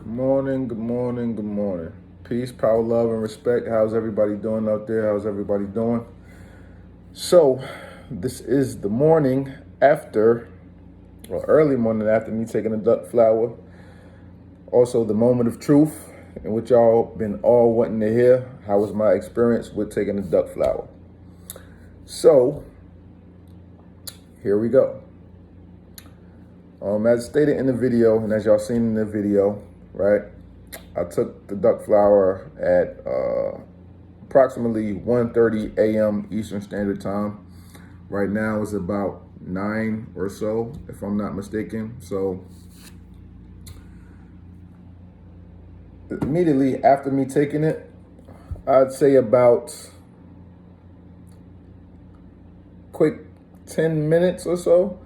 Good morning, good morning, good morning. Peace, power, love, and respect. How's everybody doing out there? How's everybody doing? So, this is the morning after, or early morning after me taking a duck flower. Also, the moment of truth, in which y'all been all wanting to hear. How was my experience with taking a duck flower? So, here we go. As stated in the video, and as y'all seen in the video, right? I took the duck flower at approximately 1:30 a.m. Eastern Standard Time. Right now it's about 9 or so, if I'm not mistaken. So immediately after me taking it, I'd say about quick 10 minutes or so,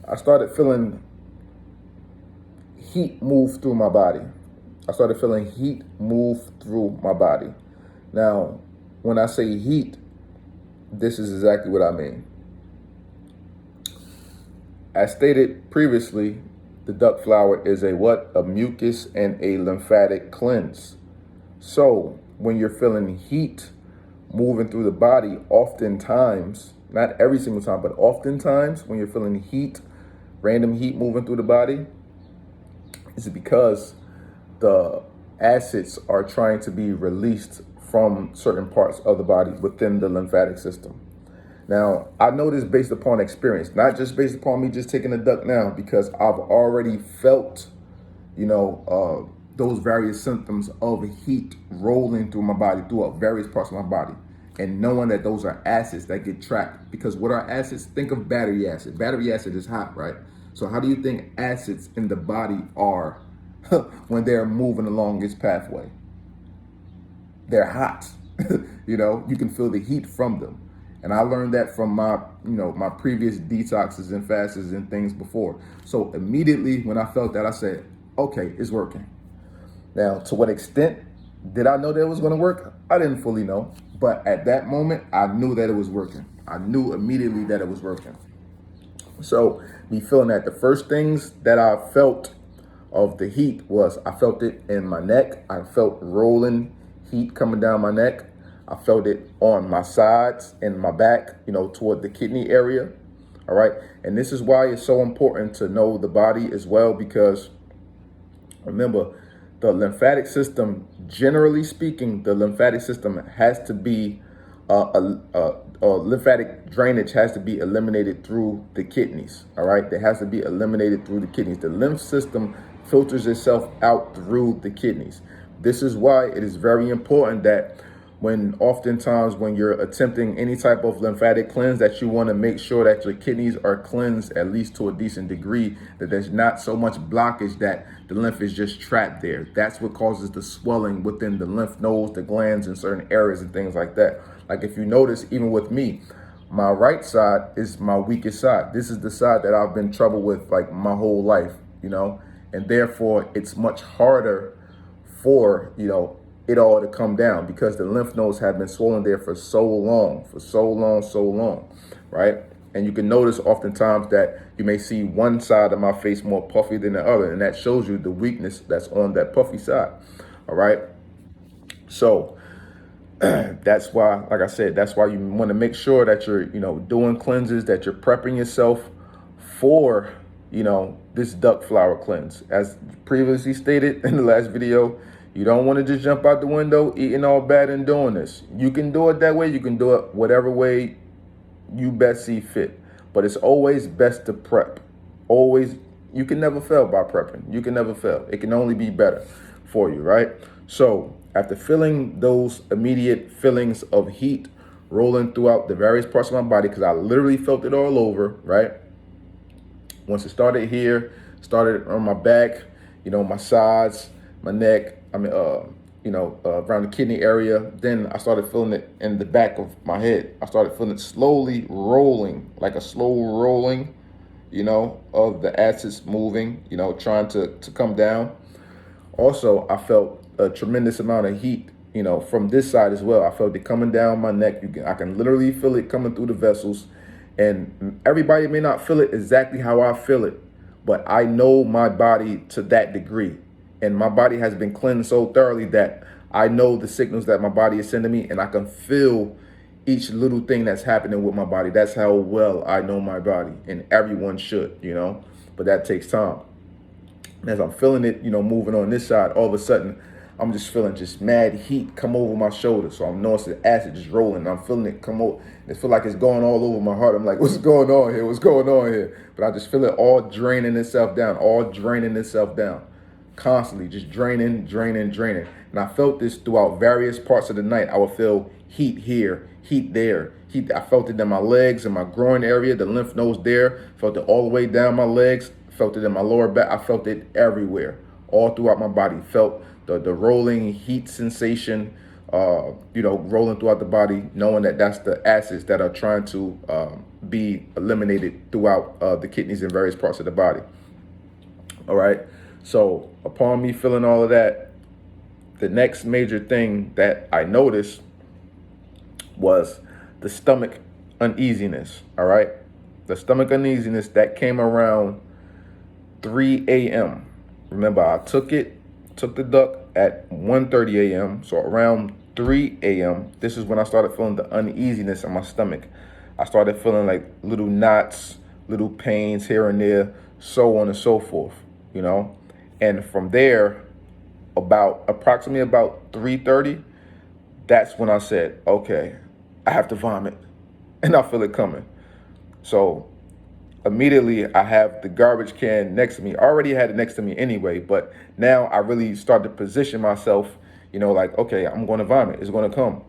I started feeling heat move through my body. I started feeling heat move through my body. Now, when I say heat, this is exactly what I mean. As stated previously, the duck flower is a what? A mucus and a lymphatic cleanse. So when you're feeling heat moving through the body, oftentimes, not every single time, but oftentimes when you're feeling heat, random heat moving through the body, it's because the acids are trying to be released from certain parts of the body within the lymphatic system. Now, I know this based upon experience, not just based upon me just taking a duck now, because I've already felt, those various symptoms of heat rolling through my body, throughout various parts of my body, and knowing that those are acids that get trapped. Because what are acids? Think of battery acid. Battery acid is hot, right? So how do you think acids in the body are when they're moving along its pathway? They're hot. You can feel the heat from them. And I learned that from my previous detoxes and fasts and things before. So immediately when I felt that, I said, okay, it's working. Now, to what extent did I know that it was going to work? I didn't fully know. But at that moment, I knew that it was working. I knew immediately that it was working. So me feeling that, the first things that I felt of the heat was I felt it in my neck. I felt rolling heat coming down my neck. I felt it on my sides and my back, toward the kidney area. All right. And this is why it's so important to know the body as well, because remember, the lymphatic system, generally speaking, the lymphatic system has to be lymphatic drainage has to be eliminated through the kidneys. All right. It has to be eliminated through the kidneys. The lymph system filters itself out through the kidneys. This is why it is very important that oftentimes when you're attempting any type of lymphatic cleanse, that you want to make sure that your kidneys are cleansed at least to a decent degree, that there's not so much blockage that the lymph is just trapped there. That's what causes the swelling within the lymph nodes, the glands in certain areas and things like that. Like if you notice, even with me, my right side is my weakest side. This is the side that I've been troubled with like my whole life, and therefore it's much harder for, it all to come down, because the lymph nodes have been swollen there for so long, right? And you can notice oftentimes that you may see one side of my face more puffy than the other, and that shows you the weakness that's on that puffy side, all right? So that's why, like I said, that's why you want to make sure that you're, doing cleanses, that you're prepping yourself for, this duck flower cleanse. As previously stated in the last video, you don't want to just jump out the window eating all bad and doing this. You can do it that way. You can do it whatever way you best see fit. But it's always best to prep. Always. You can never fail by prepping. You can never fail. It can only be better for you, right? So after feeling those immediate feelings of heat rolling throughout the various parts of my body, because I literally felt it all over, right? Once it started here, started on my back, my sides, my neck, around the kidney area. Then I started feeling it in the back of my head. I started feeling it slowly rolling, like a slow rolling, of the acids moving, trying to come down. Also, I felt a tremendous amount of heat, from this side as well. I felt it coming down my neck. I can literally feel it coming through the vessels. And everybody may not feel it exactly how I feel it, but I know my body to that degree. And my body has been cleansed so thoroughly that I know the signals that my body is sending me, and I can feel each little thing that's happening with my body. That's how well I know my body, and everyone should, but that takes time. And as I'm feeling it, moving on this side, all of a sudden, I'm just feeling just mad heat come over my shoulder. So I'm noticing the acid just rolling. And I'm feeling it come over. It feel like it's going all over my heart. I'm like, what's going on here? What's going on here? But I just feel it all draining itself down, constantly, just draining. And I felt this throughout various parts of the night. I would feel heat here, heat there. I felt it in my legs and my groin area, the lymph nodes there. Felt it all the way down my legs. Felt it in my lower back. I felt it everywhere, all throughout my body. Felt the rolling heat sensation, rolling throughout the body, knowing that that's the acids that are trying to be eliminated throughout the kidneys and various parts of the body. All right. So upon me feeling all of that, the next major thing that I noticed was the stomach uneasiness. All right. The stomach uneasiness that came around 3 a.m. Remember, I took the duck at 1:30 a.m. So around 3 a.m., this is when I started feeling the uneasiness in my stomach. I started feeling like little knots, little pains here and there, so on and so forth, And from there, approximately about 3:30, that's when I said, okay, I have to vomit. And I feel it coming. So immediately I have the garbage can next to me. I already had it next to me anyway, but now I really start to position myself, like, okay, I'm going to vomit. It's going to come.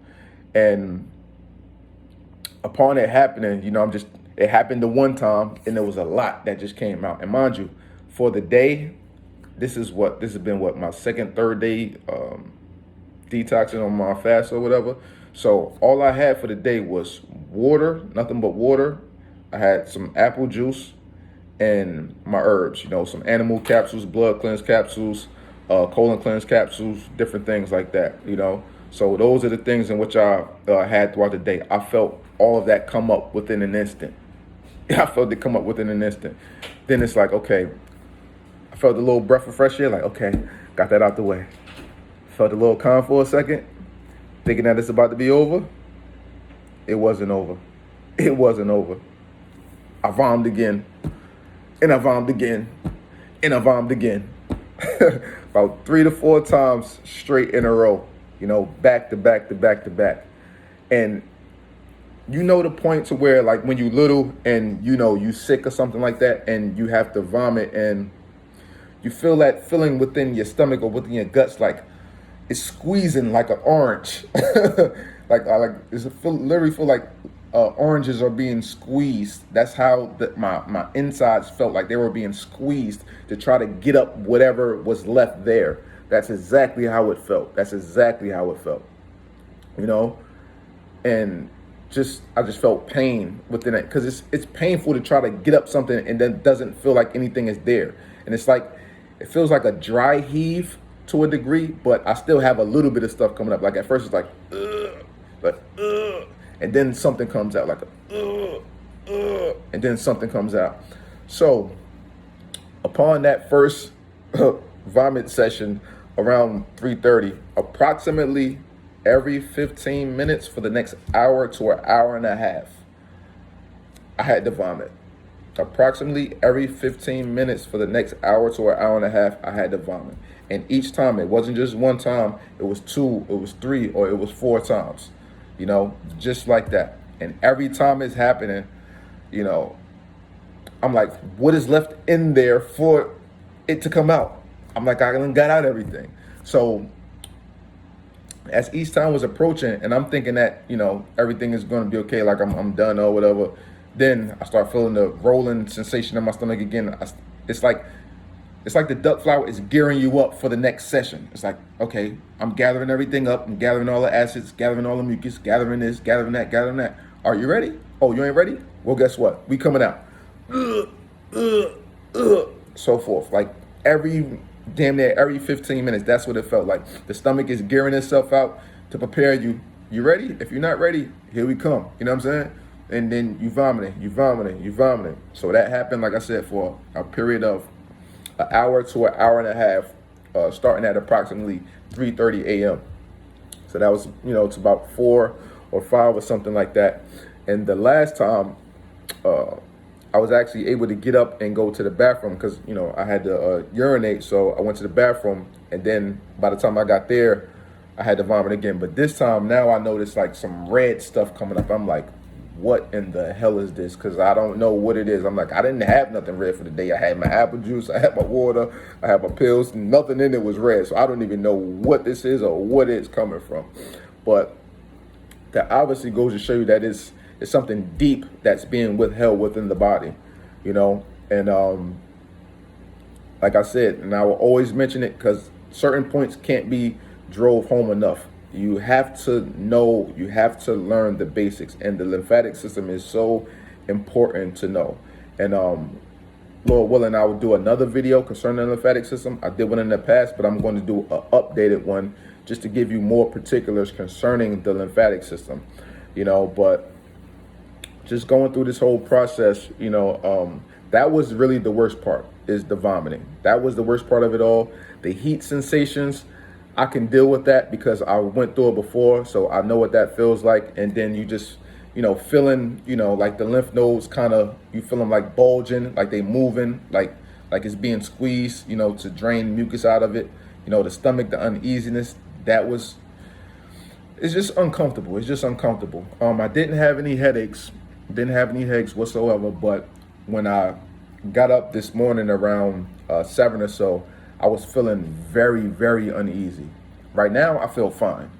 And upon it happening, it happened the one time and there was a lot that just came out. And mind you, for the day, this has been my second, third day detoxing on my fast or whatever. So all I had for the day was water, nothing but water. I had some apple juice and my herbs, some animal capsules, blood cleanse capsules, colon cleanse capsules, different things like that, So those are the things in which I had throughout the day. I felt all of that come up within an instant. I felt it come up within an instant. Then it's like, okay, I felt a little breath of fresh air, like, okay, got that out the way. Felt a little calm for a second, thinking that it's about to be over. It wasn't over. It wasn't over. I vomited again, and I vomited again, and I vomited again. About 3 to 4 times straight in a row, back to back to back to back. And the point to where, like, when you little and, you sick or something like that, and you have to vomit, and you feel that feeling within your stomach or within your guts, like it's squeezing like an orange. Literally feel like oranges are being squeezed. That's how my insides felt, like they were being squeezed to try to get up whatever was left there. That's exactly how it felt. And I just felt pain within it, because it's painful to try to get up something and then doesn't feel like anything is there. And it's like, it feels like a dry heave to a degree, but I still have a little bit of stuff coming up. Like at first it's like, and then something comes out, like and then something comes out. So upon that first vomit session around 3:30, approximately every 15 minutes for the next hour to an hour and a half, I had to vomit. Approximately every 15 minutes for the next hour to an hour and a half, I had to vomit. And each time, it wasn't just one time, it was 2, it was 3, or it was 4 times, just like that. And every time it's happening, I'm like, what is left in there for it to come out? I'm like, I got out everything. So as each time was approaching, and I'm thinking that, everything is going to be okay, like I'm done or whatever, then I start feeling the rolling sensation in my stomach again. It's like the duck flower is gearing you up for the next session. It's like, okay, I'm gathering everything up. I'm gathering all the acids, gathering all the mucus, gathering this, gathering that, gathering that. Are you ready? Oh, you ain't ready? Well, guess what? We coming out. So forth. Like damn near every 15 minutes, that's what it felt like. The stomach is gearing itself out to prepare you. You ready? If you're not ready, here we come. You know what I'm saying? And then you vomiting. So that happened, like I said, for a period of an hour to an hour and a half starting at approximately 3:30 a.m. So that was, it's about 4 or 5 or something like that. And the last time, I was actually able to get up and go to the bathroom because, I had to urinate. So I went to the bathroom, and then by the time I got there, I had to vomit again. But this time now I noticed like some red stuff coming up. I'm like, what in the hell is this? Because I don't know what it is. I'm like, I didn't have nothing red for the day. I had my apple juice, I had my water, I had my pills, nothing in it was red. So I don't even know what this is or what it's coming from. But that obviously goes to show you that it's something deep that's being withheld within the body, and like I said, and I will always mention it because certain points can't be drove home enough. You have to know, you have to learn the basics, and the lymphatic system is so important to know. And Lord willing, I will do another video concerning the lymphatic system. I did one in the past, but I'm going to do an updated one just to give you more particulars concerning the lymphatic system, but just going through this whole process, that was really the worst part, is the vomiting. That was the worst part of it all. The heat sensations, I can deal with that because I went through it before, so I know what that feels like. And then you just, feeling, like the lymph nodes kind of, you feel them like bulging, like they moving, like it's being squeezed, to drain mucus out of it. The stomach, the uneasiness, it's just uncomfortable. It's just uncomfortable. I didn't have any headaches whatsoever, but when I got up this morning around 7 or so, I was feeling very, very uneasy. Right now, I feel fine.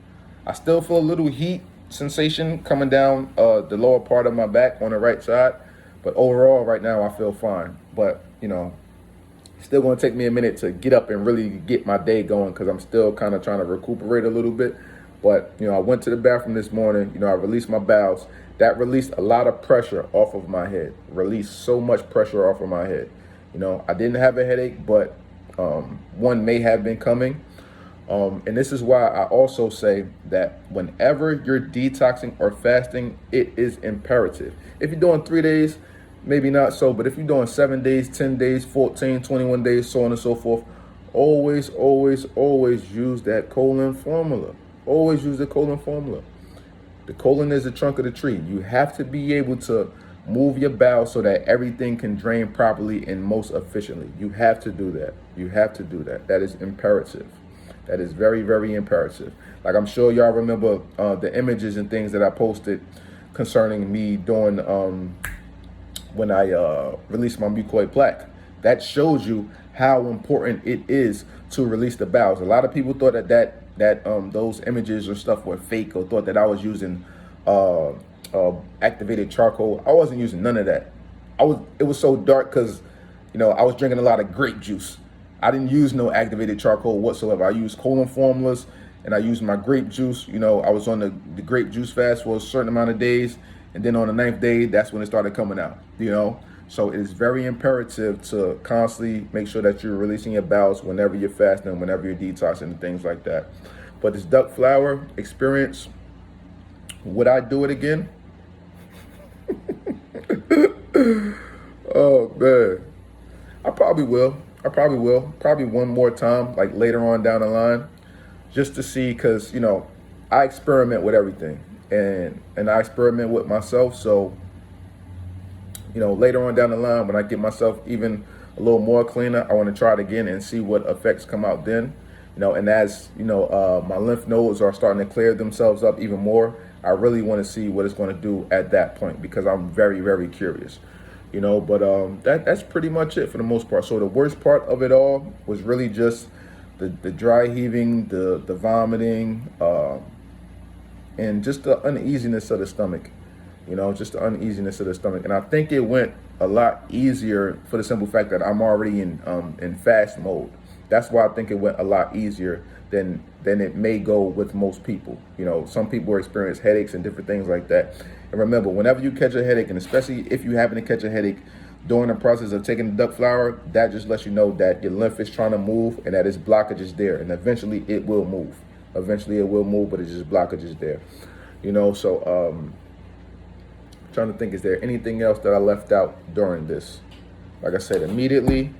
I still feel a little heat sensation coming down the lower part of my back on the right side, but overall, right now, I feel fine. But, it's still going to take me a minute to get up and really get my day going because I'm still kind of trying to recuperate a little bit. But, I went to the bathroom this morning, I released my bowels. That released a lot of pressure off of my head, released so much pressure off of my head. I didn't have a headache, but one may have been coming. And this is why I also say that whenever you're detoxing or fasting, it is imperative. If you're doing 3 days, maybe not so, but if you're doing 7 days, 10 days, 14, 21 days, so on and so forth, always, always, always use that colon formula. Always use the colon formula. The colon is the trunk of the tree. You have to be able to move your bowel so that everything can drain properly and most efficiently. You have to do that. You have to do that. That is imperative. That is very, very imperative. Like I'm sure y'all remember the images and things that I posted concerning me doing when I released my mucoid plaque. That shows you how important it is to release the bowels. A lot of people thought that those images or stuff were fake, or thought that I was using activated charcoal. I wasn't using none of that. It was so dark because I was drinking a lot of grape juice. I didn't use no activated charcoal whatsoever. I used colon formulas and I used my grape juice. I was on the grape juice fast for a certain amount of days, and then on the 9th day, that's when it started coming out. So it is very imperative to constantly make sure that you're releasing your bowels whenever you're fasting, whenever you're detoxing, and things like that. But this duck flower experience, would I do it again? Oh, man. I probably will. Probably one more time, like later on down the line, just to see, because, I experiment with everything, and I experiment with myself. So, later on down the line, when I get myself even a little more cleaner, I want to try it again and see what effects come out then. And as, my lymph nodes are starting to clear themselves up even more, I really want to see what it's going to do at that point, because I'm very, very curious. But that's pretty much it for the most part. So the worst part of it all was really just the dry heaving, the vomiting, and just the uneasiness of the stomach. Just the uneasiness of the stomach. And I think it went a lot easier for the simple fact that I'm already in fast mode. That's why I think it went a lot easier than it may go with most people. Some people experience headaches and different things like that. And remember, whenever you catch a headache, and especially if you happen to catch a headache during the process of taking the duck flower, that just lets you know that your lymph is trying to move and that its blockage is there. And eventually it will move. Eventually it will move, but it's just blockage is there. So trying to think, is there anything else that I left out during this? Like I said, immediately,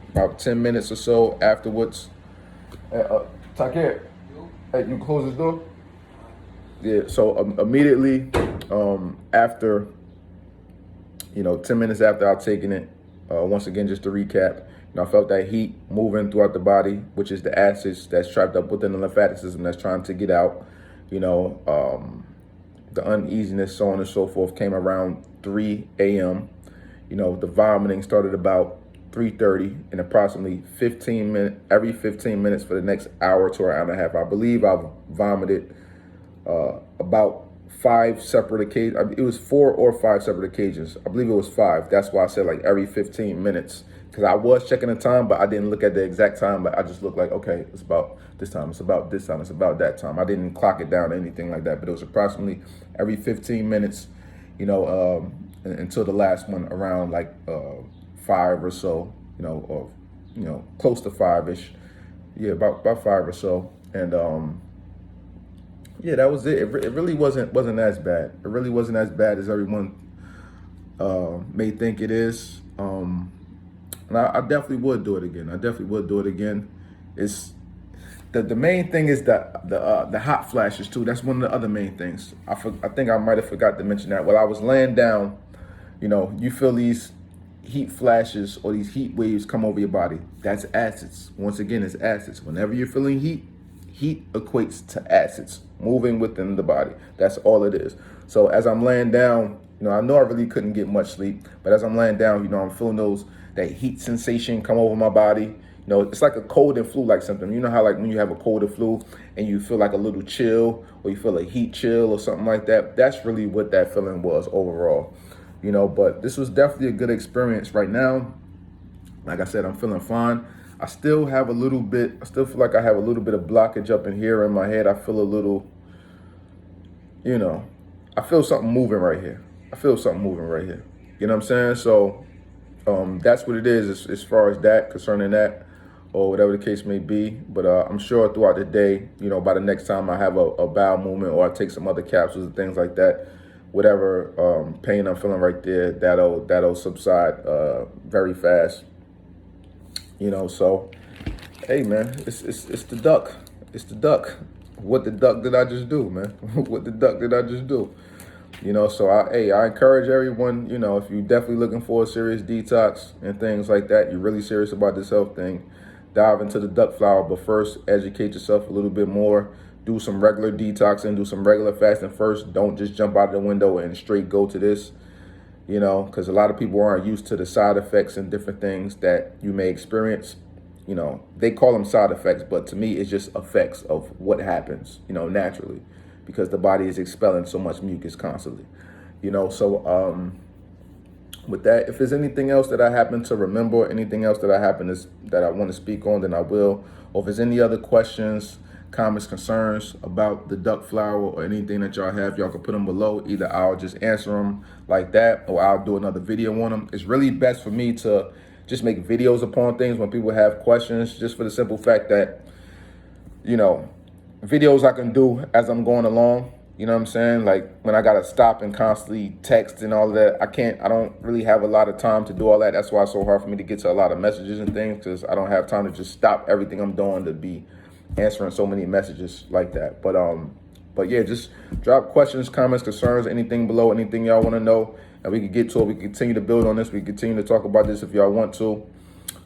about 10 minutes or so afterwards, Take hey, you close this door? Yeah, so immediately after, 10 minutes after I've taken it, once again, just to recap, I felt that heat moving throughout the body, which is the acids that's trapped up within the lymphatic system that's trying to get out. The uneasiness, so on and so forth, came around 3 a.m. The vomiting started about 3:30, and approximately 15 minutes, every 15 minutes for the next hour to an hour and a half. I believe I've vomited about 5 separate occasions. It was 4 or 5 separate occasions. I believe it was 5. That's why I said like every 15 minutes, because I was checking the time, but I didn't look at the exact time. But I just looked like, okay, it's about this time, it's about this time, it's about that time. I didn't clock it down or anything like that, but it was approximately every 15 minutes, until the last one around like 5 or so, or close to 5-ish. Yeah, about 5 or so. And yeah, that was it. It really wasn't as bad. It really wasn't as bad as everyone may think it is. And I definitely would do it again. I definitely would do it again. It's the main thing is the hot flashes too. That's one of the other main things. I think I might have forgot to mention that. While I was laying down, you feel these heat flashes or these heat waves come over your body. That's acids. Once again, it's acids. Whenever you're feeling heat equates to acids moving within the body. That's all it is. So as I'm laying down, I know I really couldn't get much sleep, but as I'm laying down, I'm feeling that heat sensation come over my body. It's like a cold and flu like symptom. You know how like when you have a cold and flu and you feel like a little chill or you feel a heat chill or something like that? That's really what that feeling was overall. But this was definitely a good experience right now. Like I said, I'm feeling fine. I still feel like I have a little bit of blockage up in here in my head. I feel a little, I feel something moving right here. You know what I'm saying? So that's what it is as far as that, concerning that, or whatever the case may be. But I'm sure throughout the day, by the next time I have a bowel movement or I take some other capsules and things like that, whatever pain I'm feeling right there, that'll subside very fast. So hey man, it's the duck. It's the duck. What the duck did I just do, man? What the duck did I just do? So I encourage everyone, if you're definitely looking for a serious detox and things like that, you're really serious about this health thing, dive into the duck flower, but first educate yourself a little bit more. Do some regular detoxing, do some regular fasting first. Don't just jump out the window and straight go to this, because a lot of people aren't used to the side effects and different things that you may experience. They call them side effects, but to me, it's just effects of what happens, naturally, because the body is expelling so much mucus constantly, So with that, if there's anything else that I happen to remember, anything else that I want to speak on, then I will. Or if there's any other questions, comments, concerns about the duck flower or anything that y'all have, y'all can put them below. Either I'll just answer them like that or I'll do another video on them. It's really best for me to just make videos upon things when people have questions, just for the simple fact that, videos I can do as I'm going along. You know what I'm saying? Like when I got to stop and constantly text and all of that, I don't really have a lot of time to do all that. That's why it's so hard for me to get to a lot of messages and things, because I don't have time to just stop everything I'm doing to be answering so many messages like that. But yeah, just drop questions, comments, concerns, anything below, anything y'all want to know, and we can get to it. We can continue to build on this. We can continue to talk about this if y'all want to.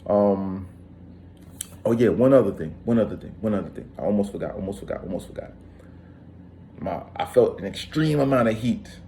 Oh yeah, one other thing. I almost forgot. I felt an extreme amount of heat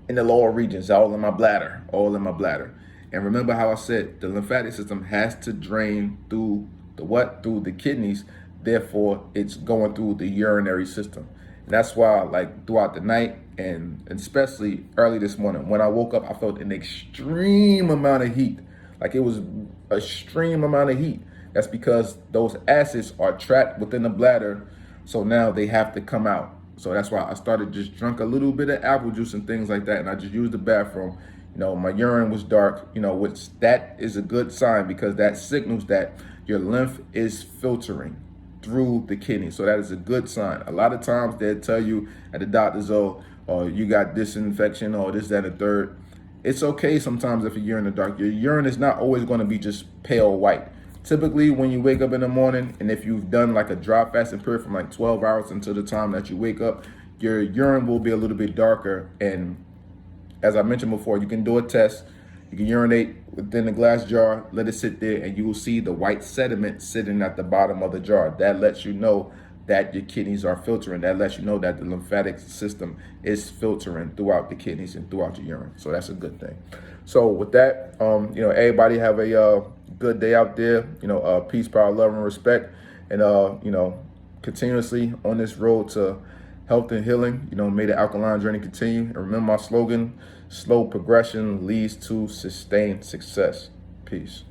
in the lower regions, all in my bladder. And remember how I said the lymphatic system has to drain through through the kidneys. Therefore, it's going through the urinary system. And that's why, like, throughout the night and especially early this morning, when I woke up, I felt an extreme amount of heat. Like it was an extreme amount of heat. That's because those acids are trapped within the bladder. So now they have to come out. So that's why I started just drunk a little bit of apple juice and things like that. And I just used the bathroom. My urine was dark, which that is a good sign, because that signals that your lymph is filtering through the kidney. So that is a good sign. A lot of times they'll tell you at the doctor's, oh, you got this infection or this, that, and the third. It's okay sometimes if your urine is dark. Your urine is not always going to be just pale white. Typically, when you wake up in the morning, and if you've done like a dry fasting period from like 12 hours until the time that you wake up, your urine will be a little bit darker. And as I mentioned before, you can do a test. You can urinate within the glass jar, let it sit there, and you will see the white sediment sitting at the bottom of the jar. That lets you know that your kidneys are filtering. That lets you know that the lymphatic system is filtering throughout the kidneys and throughout your urine. So that's a good thing. So with that, everybody have a good day out there. Peace, power, love, and respect, and continuously on this road to health and healing. May the alkaline journey continue. And remember my slogan: slow progression leads to sustained success. Peace.